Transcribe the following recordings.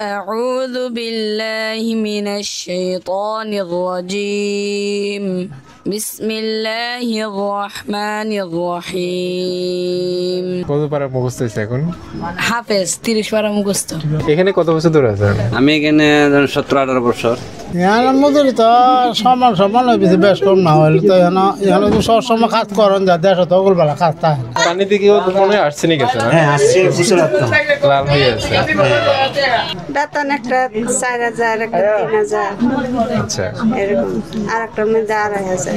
أعوذ بالله من الشيطان الرجيم بسم الله الرحمن الرحيم কত পারা মুখস্থ হয়েছে এখন? হাফেজ 30 পারা মুখস্থ। এখানে কত বছর ধরে আছেন? আমি এখানে 17-18 বছর। এখানে মজুরি তো সমান সমান বেশি বেশ কম না হলে তো এখানে তো সব সময় কাজ করেন যা দেশ তো ওগুলো কাজ থাকে। পানি দিকে মনে হয় আর্সেনিক আছে না? হ্যাঁ আসছে লাল হয়ে আছে। বেতন একটা 4,000 একটা 3,000 আচ্ছা, এরকম, আর একটা মধ্যে 2,500।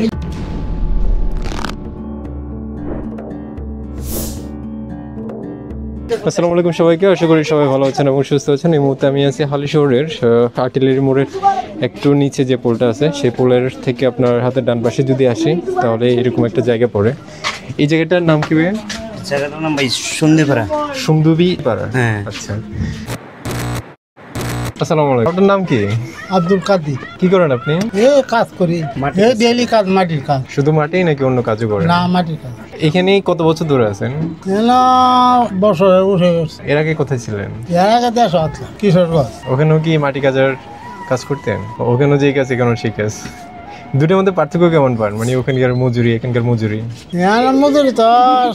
আসসালামু আলাইকুম সবাইকে, আশা করি সবাই ভালো আছেন এবং সুস্থ আছেন। এই মুহূর্তে আমি আছি হালি শহরের আর্টিলারি মোড়ের একটু নিচে যে পোলটা আছে সেই পোলের থেকে আপনার হাতের ডান পাশে যদি আসি তাহলে এরকম একটা জায়গা পড়ে। এই জায়গাটার নাম কি ভাই? জায়গাটার নাম ভাই সুন্দরপাড়া। সুন্দরপাড়া। হ্যাঁ। আচ্ছা, আসসালামু আলাইকুম। আপনার নাম কি? আব্দুল কাদির। কি করেন আপনি? কাজ করি, ডেইলি কাজ, মাটির কাজ। শুধু মাটি নাকি অন্য কাজও করেন? না, মাটির কাজ। এখানে কত বছর ধরে আছেন? বছরে উঠে গেছে। এর আগে কোথায় ছিলেন? এর আগে দেশ আছে কিশোরগঞ্জ। ওখানেও কি মাটি কাজের কাজ করতেন? ওখানেও যে কাজ এখানেও সেই কাজ, দুটোর মধ্যে পার্থক্য কেমন পান? মানে ওখানকার মজুরি এখানকার মজুরি? এখানে মজুরি তো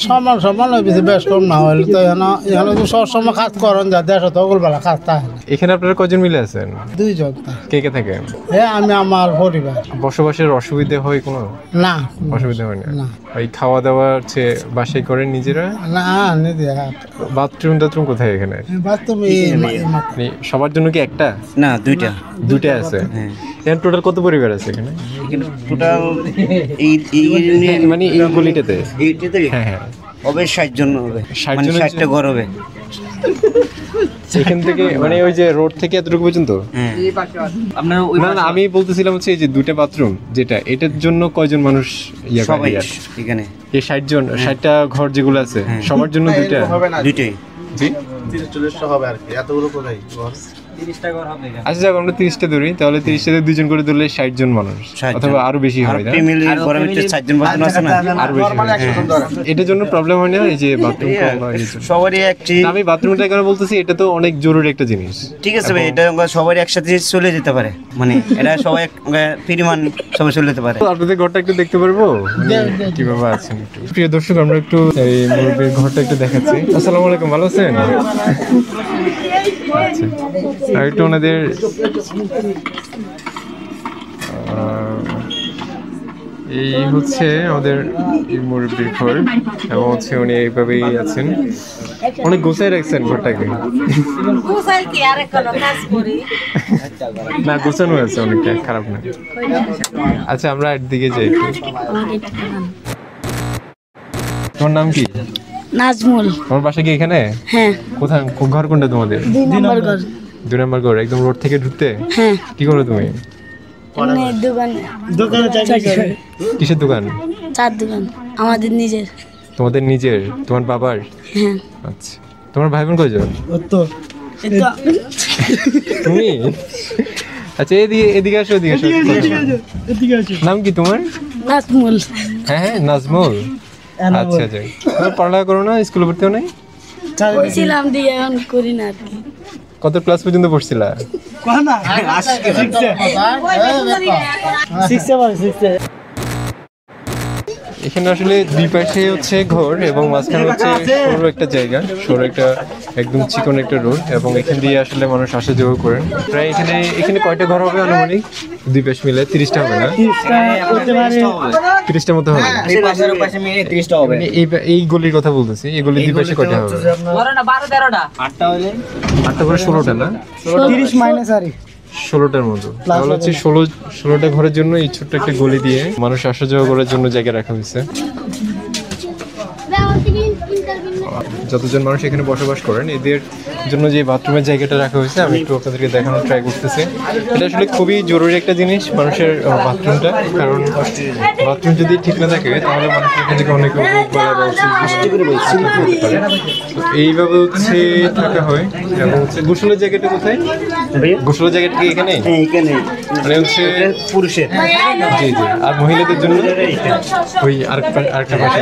সমান সমান বেশি বেশ কম না হলে তো এখানে তো সব সময় কাজ করেন যা দেশ তো ওগুলো কাজ থাকে। এখানে আপনারা কজন মিলে আছেন? 2 জন। কে কে থাকেন? আমি আমার পরিবার। বসবাসের অসুবিধা হয় কোনো? না, অসুবিধা হয় না। না। ওই খাওয়া দাওয়া হচ্ছে বাসায় করেন নিজেরা? না, নিজে বাথরুম টাথরুম কোথায় এখানে? বাথরুম মানে সবার জন্য কি একটা? না, দুইটা আছে। এখানে টোটাল কত পরিবার আছে এখানে? টোটাল মানে এই গলিটাতে? এইটাতে হ্যাঁ হ্যাঁ হবে 60 জন হবে। 60 মানে জনের 60টা ঘর হবে। এখান থেকে মানে ওই যে রোড থেকে এতটুকু পর্যন্ত? হ্যাঁ। আপনার ওই না, আমি বলতেছিলাম হচ্ছে এই যে দুইটা বাথরুম যেটা, এটার জন্য কয়জন মানুষ সবাই এখানে এই 60 জন, 60টা ঘর যেগুলো আছে সবার জন্য দুইটাই? জি, 30-40 হবে আর কি, এতগুলো কোথায়? 30টা ঘর হবে এখানে। আচ্ছা যাক, আমরা 30টা ধরি, তাহলে 30টাতে 2 জন করে ধরলে 60 জন মানুষ, 60 জন। অথবা আরো বেশি আর হয় না? ফ্যামিলি ঘরের ভিতরে 4 জন বাথরুম আছে না? আরো বেশি হয়। এটার জন্য প্রবলেম হয় না এই যে বাথরুম কম বা এই জন্য? সবারই একটি। আমি বাথরুমটা কেন বলতেছি, এটা তো অনেক জরুরি একটা জিনিস। ঠিক আছে ভাই, এটা সবারই একসাথে চলে যেতে পারে, মানে এটা সবাই পরিমাণ সবাই চলে যেতে পারে। তো আপনাদের ঘরটা একটু দেখতে পারবো মানে কিভাবে আছেন একটু? প্রিয় দর্শক, আমরা একটু এই মুরব্বির ঘরটা একটু দেখাচ্ছি। আসসালামু আলাইকুম, ভালো আছেন? আচ্ছা, আর একটু ওনাদের এই হচ্ছে আমাদের এই মুরব্বির ঘর, এবং হচ্ছে উনি এইভাবেই আছেন। অনেক গোছায় রাখছেন ঘরটাকে। না, গোছানো আছে অনেকটা, খারাপ না। আচ্ছা, আমরা একদিকে যাই একটু। তোমার নাম কি? নাজমুল। তোমার বাসা কি এখানে? হ্যাঁ। কোথায়, ঘর কোনটা তোমাদের? 2 নম্বর ঘর। 2 নম্বর ঘর, একদম রোড থেকে ঢুকতে? হ্যাঁ। কি করো তুমি? এমনি দোকানে চাকরি করি। কিসের দোকান? চার দোকান আমাদের নিজের। তোমাদের নিজের? তোমার বাবার? হ্যাঁ। আচ্ছা, তোমার ভাই বোন কয়জন? তুমি? আচ্ছা, এদিকে আসো, এদিকে আসো। নাম কি তোমার? নাজমুল। হ্যাঁ হ্যাঁ, নাজমুল। আচ্ছা আচ্ছা, তোমার পড়ালেখা করো না? স্কুলে ভর্তিও নাই? ছিলাম দিয়ে এখন করি না আর কি। কত ক্লাস পর্যন্ত পড়ছিলা? এখানে আসলে দুই পাশে হচ্ছে ঘর এবং মাঝখানে হচ্ছে সরু একটা জায়গা, সরু একটা একদম চিকন একটা রোড, এবং এখান দিয়ে আসলে মানুষ আসা যাওয়া করেন। প্রায় এখানে কয়টা ঘর হবে আনুমানিক? দুই পাশ মিলে 30টা হবে না? 30টার মতো হবে। মানে এই গলির কথা বলতেছি, এই গলির দুই পাশে কয়টা হবে? 8টা করে 16টা না? 16টার মতো। তাহলে হচ্ছে 16টা ঘরের জন্য এই ছোট্ট একটা গলি দিয়ে মানুষ আসা যাওয়া করার জন্য জায়গা রাখা হয়েছে। যতজন মানুষ এখানে বসবাস করেন এদের জন্য যে বাথরুমের জায়গাটা রাখা হয়েছে আমি একটু আপনাদেরকে দেখানোর ট্রাই করতেছি। এটা আসলে খুবই জরুরি একটা জিনিস মানুষের বাথরুমটা, কারণ বাথরুম যদি ঠিক না থাকে তাহলে মানুষ এখান থেকে অনেক এইভাবে হচ্ছে থাকা হয়। এবং হচ্ছে গোসলের জায়গাটা কোথায়? গোসলের জায়গাটা কি এখানে? মানে হচ্ছে পুরুষের। জি জি, আর মহিলাদের জন্য ওই আরেকটা পাশে।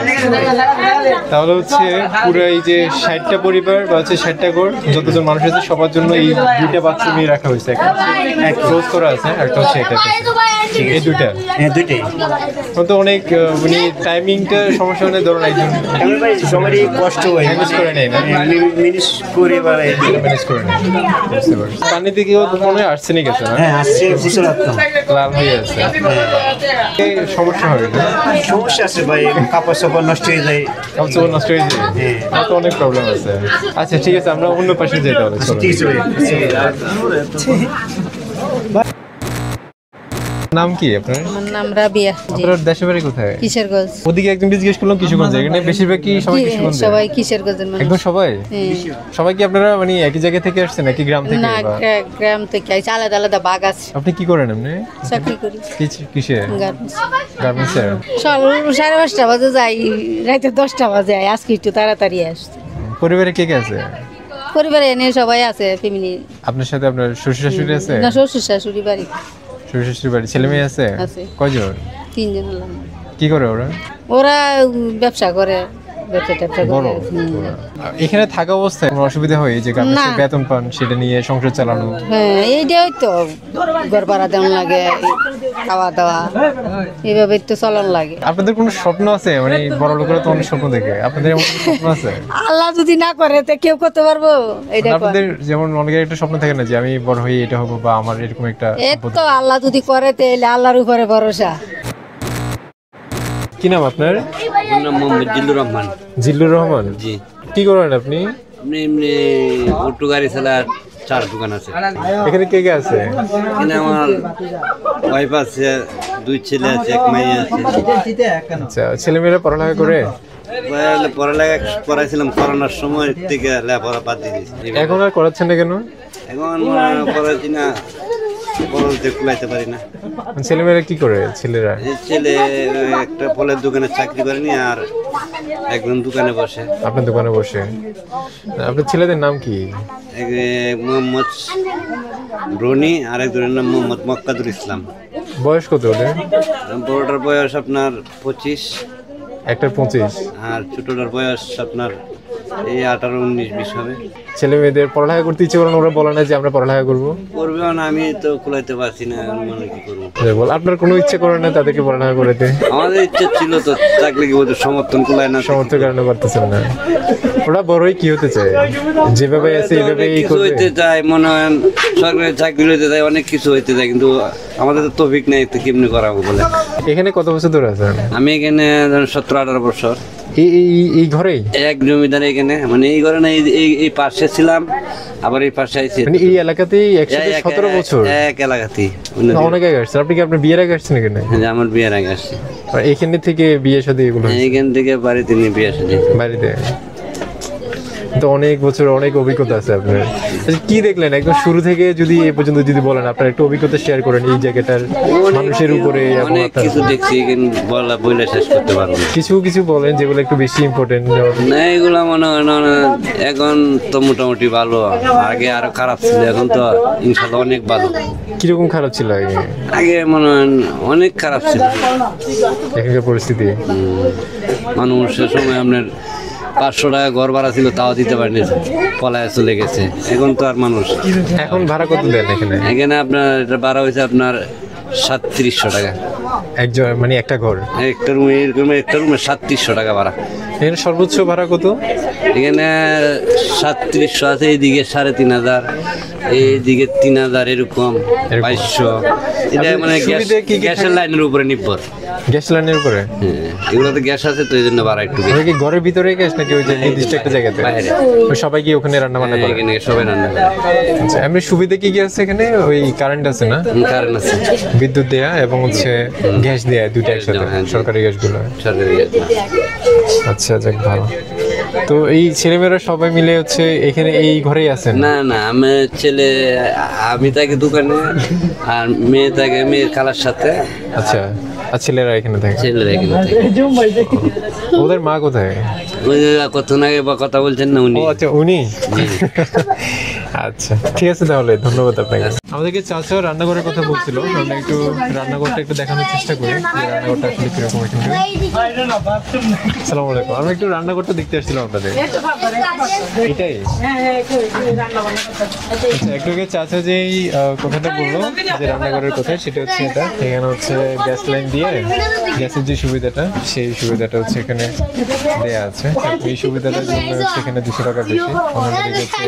তাহলে হচ্ছে পুরো এই যে 60টা পরিবার বা হচ্ছে 60টা ঘর যতজন মানুষ আছে সবার জন্য এই দুইটা বাথরুমই রাখা হয়েছে, একটা ক্লোজ করা আছে আর একটা হচ্ছে এটা, এই দুইটা। হ্যাঁ দুইটাই। তো অনেক মানে টাইমিংটা সমস্যা হলে ধরুন একজন সবারই কষ্ট হয়, ম্যানেজ করে নেয় না, ম্যানেজ করে এবারে ম্যানেজ করে নেয়। বুঝতে পারছি। পানি থেকেও তো মনে হয় আর্সেনিক আছে না? হ্যাঁ আসছে বুঝতে পারতাম, লাল হয়ে আছে, এই সমস্যা হয় না? সমস্যা আছে ভাই, কাপড় চাপড় নষ্ট হয়ে যায়, কাপড় চোপড় নষ্ট হয়ে যায়, আর তো অনেক প্রবলেম আছে। আচ্ছা ঠিক আছে, আমরা অন্য পাশে যেতে হবে। ঠিক আছে ভাই। নাম কি আপনার? আমার নাম রাবিয়া। আপনার দেশের বাড়ি কোথায়? কিশোরগঞ্জ। ওদিকে একদম জিজ্ঞেস করলাম কিশোরগঞ্জে, এখানে বেশিরভাগ কি সবাই কিশোরগঞ্জে? সবাই কিশোরগঞ্জের মানুষ। একদম সবাই? হ্যাঁ। সবাই কি আপনারা মানে একই জায়গা থেকে আসছেন নাকি গ্রাম থেকে? না, বা গ্রাম থেকে আইছি, আলাদা আলাদা বাগ আছে। আপনি কি করেন এমনি? চাকরি করি কিসে? গার্মেন্টস। গার্মেন্টসে? সকাল 5:30 বাজে যাই, রাতে 10টা বাজে আই। আজকে একটু তাড়াতাড়ি আসছি। পরিবারে কে কে আছে? পরিবারে এনে সবাই আছে, ফ্যামিলি। আপনার সাথে আপনার শ্বশুর শাশুড়ি আছে? না, শ্বশুর শাশুড়ি বাড়ি শ্বশুর শাশুড়ি বাড়ি, ছেলে মেয়ে আছে? আছে। কয়জন? 3 জন হলাম। কি করে ওরা? ওরা ব্যবসা করে, ব্যবসা ট্যাবসা বড়। করে। এখানে থাকা অবস্থায় কোনো অসুবিধা হয় যে গার্মেন্টসে না। বেতন পান সেটা নিয়ে সংসার চালানো? হ্যাঁ, এইটাই তো ঘর ভাড়া দেওয়ান লাগে, খাওয়া দাওয়া, এইভাবে তো চলন লাগে। আপনাদের কোনো স্বপ্ন আছে? মানে বড় লোকেরা তো অনেক স্বপ্ন দেখে, আপনাদের এমন কোনো স্বপ্ন আছে? আল্লাহ যদি না করে তো কেউ করতে পারবো? এটা কর। আপনাদের যেমন অনেকের একটা স্বপ্ন থাকে না যে আমি বড় হয়ে এটা হবো বা আমার এরকম একটা এই সম্পদ। তো আল্লাহ যদি করে তাহলে আল্লাহর উপরে ভরসা। কি নাম আপনার? আমার নাম মোহাম্মদ জিল্লুর রহমান। জিল্লুর রহমান। জি। কি করেন আপনি? এমনি এমনি অটো গাড়ি চালার 4 দোকান আছে। এখানে কে কে আছে? এখানে আমার ওয়াইফ আছে, 2 ছেলে আছে, 1 মেয়ে আছে। আচ্ছা, ছেলেমেয়েরা পড়ালেখা করে? পড়ালেখা করাইছিলাম, করোনার সময় থেকে লেখাপড়া বাদ দিয়ে দিয়েছি। এখন আর করাচ্ছেন না কেন? এখন পড়াচ্ছি না, পড়াতে কুলাইতে পারি না। ছেলেমেয়েরা কি করে? ছেলেরা? এই ছেলে একটা ফলের দোকানে চাকরি করেনি, আর একজন দোকানে বসে। আপনার দোকানে বসে? আপনার ছেলেদের নাম কি? এক মোহাম্মদ রনি, আর একজনের নাম মোহাম্মদ মক্কাদুল ইসলাম। বয়স কত ওদের? বড়টার বয়স আপনার 25, একটার 25, আর ছোটটার বয়স আপনার এই 18, 19, 20 হবে। ছেলে মেয়েদের পড়ালেখা করতে ইচ্ছে করেন, ওরা বলে না যে আমরা পড়ালেখা করবো? করবে না, আমি তো কুলাইতে পারছি না, মানে কি করবো। বল, আপনার কোনো ইচ্ছে করে না তাদেরকে পড়ালেখা করতে? আমাদের ইচ্ছা ছিল তো, চাকরি কি বলতে সমর্থন কুলায় না, সমর্থের কারণে করতেছেন না। ওরা বড়ই কি হতে চায়? যেভাবে আছে এইভাবে এই কিছু করবে? হইতে চায়, মনে হয় সরকারি চাকরি হইতে চায়, অনেক কিছু হইতে চায়, কিন্তু আমাদের তো তৌফিক নেই, তো কেমনি করাবো বলে। এখানে কত বছর ধরে আছেন? আমি এখানে 17-18 বছর এই ঘরেই? এক জমিদার এখানে, মানে এই ঘরে না, এই পাশে ছিলাম, আবার এই পাশে আইছি। মানে এই এলাকাতেই একসাথে 17 বছর? এক এলাকাতেই। অনেক আগে আসছেন আপনি? কি আপনার বিয়ের আগে আসছেন এখানে? আমার বিয়ের আগে আসছি। আর এখানে থেকে বিয়ে শাদী এগুলো হয়েছে? এইখান থেকে বাড়িতে নিয়ে বিয়ে আসছি। বাড়িতে তো অনেক বছর, অনেক অভিজ্ঞতা আছে আপনার। আচ্ছা, কি দেখলেন একদম শুরু থেকে যদি এ পর্যন্ত যদি বলেন, আপনার একটা অভিজ্ঞতা শেয়ার করেন এই জায়গাটার মানুষের উপরে। এবং অনেক আপনার কিছু দেখছি, এখানে বলে শেষ করতে পারবো না। কিছু কিছু বলেন যেগুলো একটু বেশি ইম্পর্টেন্ট। না, এগুলো মনে হয় না, এখন তো মোটামুটি ভালো, আগে আরো খারাপ ছিল, এখন তো ইনশাল্লাহ অনেক ভালো। কিরকম খারাপ ছিল আগে? আগে মনে হয় অনেক খারাপ ছিল এখানকার পরিস্থিতি। মানুষের সময় আপনার 500 টাকা ঘর ভাড়া ছিল, তাও দিতে পারেনি, পলায় চলে গেছে। এখন তো আর মানুষ। এখন ভাড়া কত দেন এখানে? এখানে আপনার এটা ভাড়া হয়েছে আপনার 3700 টাকা একজন, মানে একটা ঘর? একটা রুমে, এরকম একটা রুমে 3700 টাকা ভাড়া। এখানে সর্বোচ্চ ভাড়া কত? এখানে 3700 আছে, এইদিকে 3500, এইদিকে 3000, এরকম 2200। এটা মানে সুবিধা কি কি গ্যাসের লাইনের উপরে নির্ভর। গ্যাস লাইনের উপরে? এগুলোতে গ্যাস আছে তো, এই জন্য ভাড়া একটু বেশি। ওটা কি ঘরের ভিতরে গ্যাস নাকি ওই যে নির্দিষ্ট একটা জায়গাতে? বাইরে। ওই সবাই কি ওখানে রান্না বান্না করে? এখানে সবাই রান্না করে। আচ্ছা, এমনি সুবিধা কি কি আছে এখানে? ওই কারেন্ট আছে না? কারেন্ট আছে, বিদ্যুৎ দেয়া এবং হচ্ছে গ্যাস দেয়া, দুইটা একসাথে, হ্যাঁ, সরকারি গ্যাসগুলো। সরকারি গ্যাস না। আচ্ছা, যাক ভালো। তো এই ছেলেমেয়েরা সবাই মিলে হচ্ছে এখানে এই ঘরেই আছেন? না না, আমার ছেলে, আমি থাকি দোকানে, আর মেয়ে থাকে মেয়ের খালার সাথে। আচ্ছা, আর ছেলেরা এখানে থাকে? ছেলেরা এখানে থাকে। ওদের মা কোথায়? ওই যে কতক্ষণ আগে বা কথা বলছেন না উনি। ও আচ্ছা, উনি। আচ্ছা ঠিক আছে, তাহলে ধন্যবাদ আপনাকে। আমাদেরকে চাচা রান্নাঘরের কথা বলছিল, আমরা একটু রান্নাঘরটা একটু দেখানোর চেষ্টা করি যে রান্নাঘরটা আসলে কিরকম। আসসালামু আলাইকুম, আমরা একটু রান্নাঘরটা দেখতে আসছিলাম আপনাদের। এটাই আচ্ছা, একটু আগে চাচা যেই কথাটা বললো যে রান্নাঘরের কথা, সেটা হচ্ছে এটা। এখানে হচ্ছে গ্যাস লাইন দিয়ে গ্যাসের যে সুবিধাটা, সেই সুবিধাটা হচ্ছে এখানে দেয়া আছে। এই সুবিধাটার জন্য হচ্ছে এখানে 200 টাকা বেশি, অন্যদিকে হচ্ছে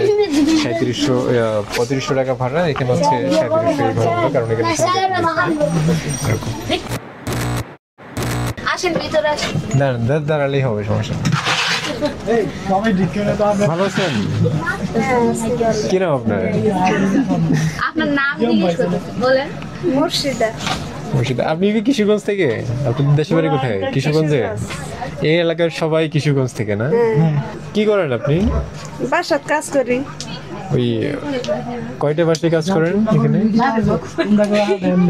3500 টাকা ভাড়া, এখানে হচ্ছে 3700 এই ভাড়াগুলো, কারণ এখানে দাঁড়ালেই হবে, সমস্যা। ভালো আছেন? কি নাম আপনার? আপনার নাম জিজ্ঞেস করতে বলেন। মুর্শিদা। মুর্শিদা। আপনি কি কিশোরগঞ্জ থেকে? আপনাদের দেশের বাড়ি কোথায়? কিশোরগঞ্জে? এই এলাকার সবাই কিশোরগঞ্জ থেকে না? কি করেন আপনি? বাসাত কাজ করি। ওই কয়টা বাসায় কাজ করেন এখানে?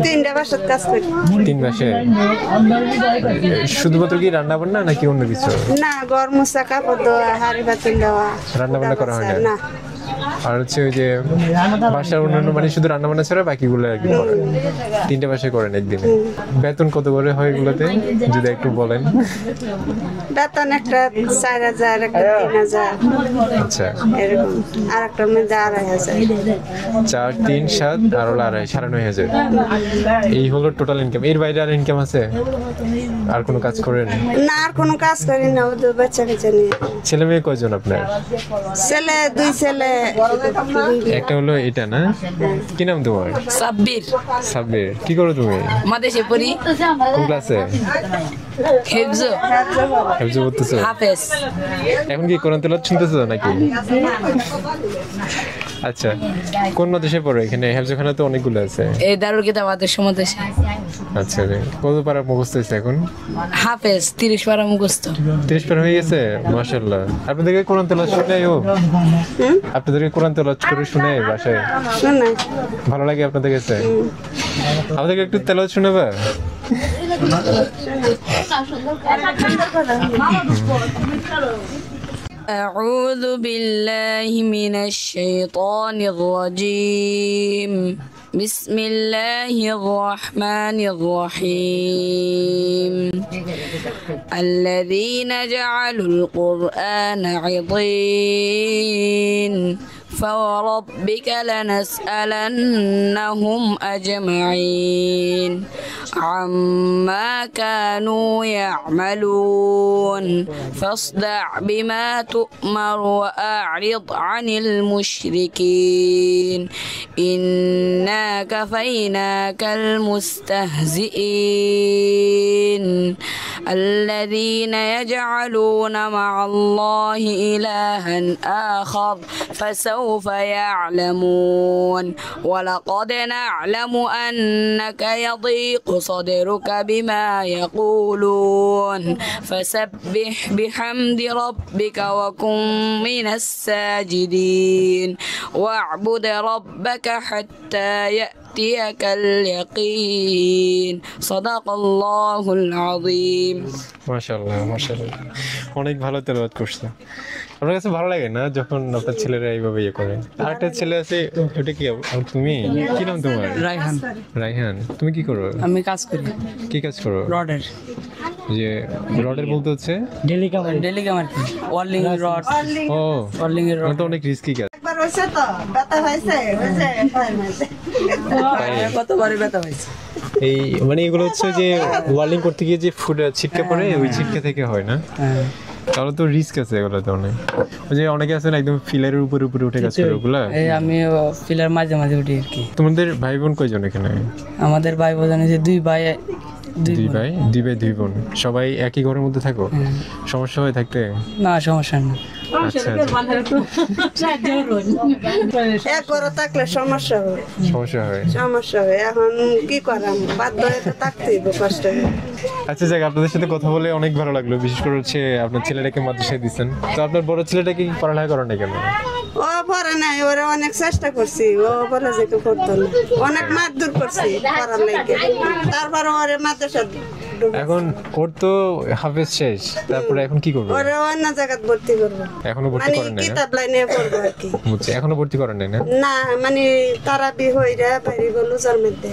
3টা বাসাত কাজ করি। 3 মাসে? শুধুমাত্র কি রান্না বান্না নাকি অন্য কিছু? না, ঘর মোছা, কাপড় ধোয়া, হাঁড়ি বাতিল দেওয়া। রান্না বান্না করা হয় না? না। আর হচ্ছে ওই যে বাসার অন্যান্য মানে শুধু রান্না বান্না ছাড়া বাকিগুলো আর কি করেন? 3টে বাসায় করেন একদিনে? বেতন কত করে হয় এগুলোতে যদি একটু বলেন? বেতন একটা 4000, একটা 3000। আচ্ছা, এরকম। আর একটার মধ্যে 2500। 4, 3, 7 আর হলো 2.5, 9500। এই হলো টোটাল ইনকাম। এর বাইরে আর ইনকাম আছে? আর কোনো কাজ করেন? না, আর কোনো কাজ করি না, ওদের বাচ্চা কাচ্চা নিয়ে। ছেলে মেয়ে কয়জন আপনার? ছেলে 2 ছেলে। একটা হলো এটা না? কি নাম তোমার? সাব্বির। সাব্বির। কি করো তুমি? মাদেশে পড়ি। কোন ক্লাসে? হেফজো। হেফজো পড়তেছো? হাফেজ। এখন কি কোরআন তেলাওয়াত শুনতেছো নাকি? আচ্ছা, কোন মাদ্রাসায় পড়ো? এখানে হেফজোখানা তো অনেকগুলো আছে। এই দারুল কিতাব আদর্শ মাদ্রাসা। আচ্ছা, কত পারা মুখস্থ হয়েছে এখন? হাফেজ 30 পারা মুখস্থ। 30 পারা হয়ে গেছে? মাশাআল্লাহ। আপনাদেরকে কোরআন তেলাওয়াত শোনায় ও? আপনাদেরকে কোরআন তেলাওয়াত করে শোনায় বাসায়? শোনায়। ভালো লাগে আপনাদের কাছে? আমাদেরকে একটু তেলাওয়াত শোনাবা? أعوذ بالله من الشيطان الرجيم بسم الله الرحمن الرحيم الذين جعلوا القرآن عضين فوربك لنسألنهم أجمعين عما كانوا يعملون فاصدع بما تؤمر وأعرض عن المشركين إنا كفيناك المستهزئين الذين يجعلون مع الله إلها آخر فسوف يعلمون ولقد نعلم أنك يضيق صدرك بما يقولون فسبح بحمد ربك وكن من الساجدين واعبد ربك حتى يأتيك اليقين صدق الله العظيم মাশাআল্লাহ মাশাআল্লাহ, অনেক ভালো তেলাওয়াত করছে। আপনার কাছে ভালো লাগে না যখন আপনার ছেলেরা এইভাবে ইয়ে করে? আরেকটা ছেলে আছে, ওটা কি তুমি? কি নাম তোমার? রায়হান। রায়হান, তুমি কি করো? আমি কাজ করি। কি কাজ করো? রডের। যে রডের বলতে হচ্ছে ডেলি কামার কি? ওয়ার্লিং রড। ও, ওয়ার্লিং এর রড তো অনেক রিস্কি কাজ। একবার হইছে তো ব্যথা হয়েছে কতবারে ব্যথা হয়েছে। এই মানে এগুলো হচ্ছে যে ওয়ার্লিং করতে গিয়ে যে ফুড ছিটকে পড়ে, ওই ছিটকে থেকে হয় না? তাহলে তো রিস্ক আছে এগুলোতে অনেক। ওই যে অনেকে আছে না একদম ফিলারের উপরে উঠে কাজ করে ওগুলা। এই আমি ফিলার মাঝে মাঝে উঠি আর কি। তোমাদের ভাই বোন কয়জন এখানে? আমাদের ভাই বোন আছে 2 ভাই 2 বোন। সবাই একই ঘরের মধ্যে থাকো? সমস্যা হয় থাকতে? না, সমস্যা না। আচ্ছা, এক ঘরে থাকলে সমস্যা হয়। এখন কি করাম, বাধ্য হয়ে তো থাকতেই হবে, কষ্ট হবে। আচ্ছা যাক, আপনাদের সাথে কথা বলে অনেক ভালো লাগলো। বিশেষ করে হচ্ছে আপনার ছেলেটাকে মাদ্রাসায় দিচ্ছেন, তো আপনার বড় ছেলেটাকে কি পড়ালেখা করেন না কেন? ও পড়ে নাই, ওরা অনেক চেষ্টা করছি, ও বলে যে কেউ পড়তো না, অনেক মারধর করছি পড়ার লাগে, তারপর ওরে মাদ্রাসা এখন ওর তো হাফেজ শেষ, তারপরে এখন কি করবে? ওরা অন্য জায়গায় ভর্তি করবো, এখনো ভর্তি মানে করেন নাই না? কিতাব লাইনে পড়বো আর কি। বুঝছি, এখনো ভর্তি করেন নাই না? না মানে তারাবি হইরা বাইরে গেল যার মধ্যে।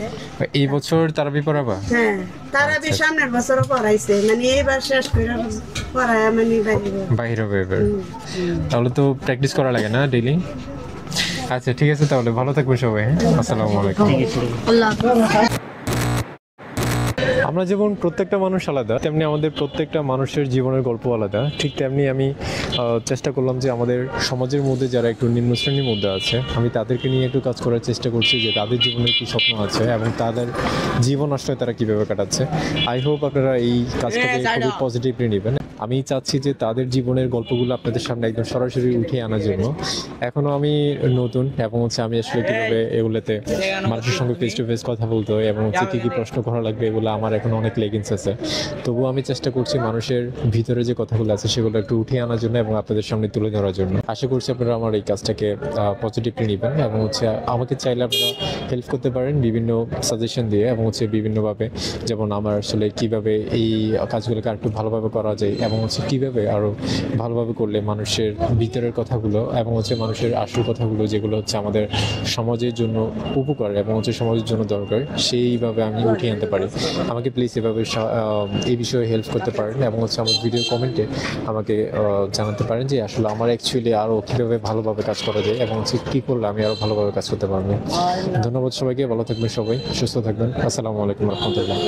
এই বছর তারাবি পড়াবা? হ্যাঁ তারাবি সামনের বছরও পড়াইছে, মানে এইবার শেষ করে পড়ায় মানে বাইরে হবে এবার। তাহলে তো প্র্যাকটিস করা লাগে না ডেইলি? আচ্ছা ঠিক আছে, তাহলে ভালো থাকবেন সবাই। হ্যাঁ, আসসালামু আলাইকুম। আল্লাহ হাফেজ। আমরা যেমন প্রত্যেকটা মানুষ আলাদা, তেমনি আমাদের প্রত্যেকটা মানুষের জীবনের গল্প আলাদা। ঠিক তেমনি আমি চেষ্টা করলাম যে আমাদের সমাজের মধ্যে যারা একটু নিম্ন শ্রেণীর মধ্যে আছে, আমি তাদেরকে নিয়ে একটু কাজ করার চেষ্টা করছি যে তাদের জীবনে কী স্বপ্ন আছে এবং তাদের জীবন আসলে তারা কীভাবে কাটাচ্ছে। আই হোপ আপনারা এই কাজটাকে খুবই পজিটিভলি নেবেন। আমি চাচ্ছি যে তাদের জীবনের গল্পগুলো আপনাদের সামনে একদম সরাসরি উঠিয়ে আনার জন্য। এখনও আমি নতুন এবং আমি আসলে কীভাবে এগুলোতে মানুষের সঙ্গে ফেস টু ফেস কথা বলতে হয় এবং কী কী প্রশ্ন করা লাগবে, এগুলো আমার এখন অনেক লেগিংস আছে। তবুও আমি চেষ্টা করছি মানুষের ভিতরে যে কথাগুলো আছে সেগুলো একটু উঠিয়ে আনার জন্য এবং আপনাদের সামনে তুলে ধরার জন্য। আশা করছি আপনারা আমার এই কাজটাকে পজিটিভলি নেবেন এবং আমাকে চাইলে আপনারা হেল্প করতে পারেন বিভিন্ন সাজেশন দিয়ে এবং বিভিন্নভাবে, যেমন আমার আসলে কীভাবে এই কাজগুলোকে আরেকটু ভালোভাবে করা যায় এবং কীভাবে আরও ভালোভাবে করলে মানুষের ভিতরের কথাগুলো এবং মানুষের আসল কথাগুলো যেগুলো আমাদের সমাজের জন্য উপকার এবং সমাজের জন্য দরকার, সেইভাবে আমি উঠিয়ে আনতে পারি। আমাকে প্লিজ এভাবে এই বিষয়ে হেল্প করতে পারেন এবং আমার ভিডিও কমেন্টে আমাকে জানাতে পারেন যে আসলে আমার অ্যাকচুয়ালি আরও কীভাবে ভালোভাবে কাজ করা যায় এবং কী করলে আমি আরও ভালোভাবে কাজ করতে পারবো। ধন্যবাদ সবাইকে, ভালো থাকবেন সবাই, সুস্থ থাকবেন। আসসালামু আলাইকুম রহমতুল্লাহ।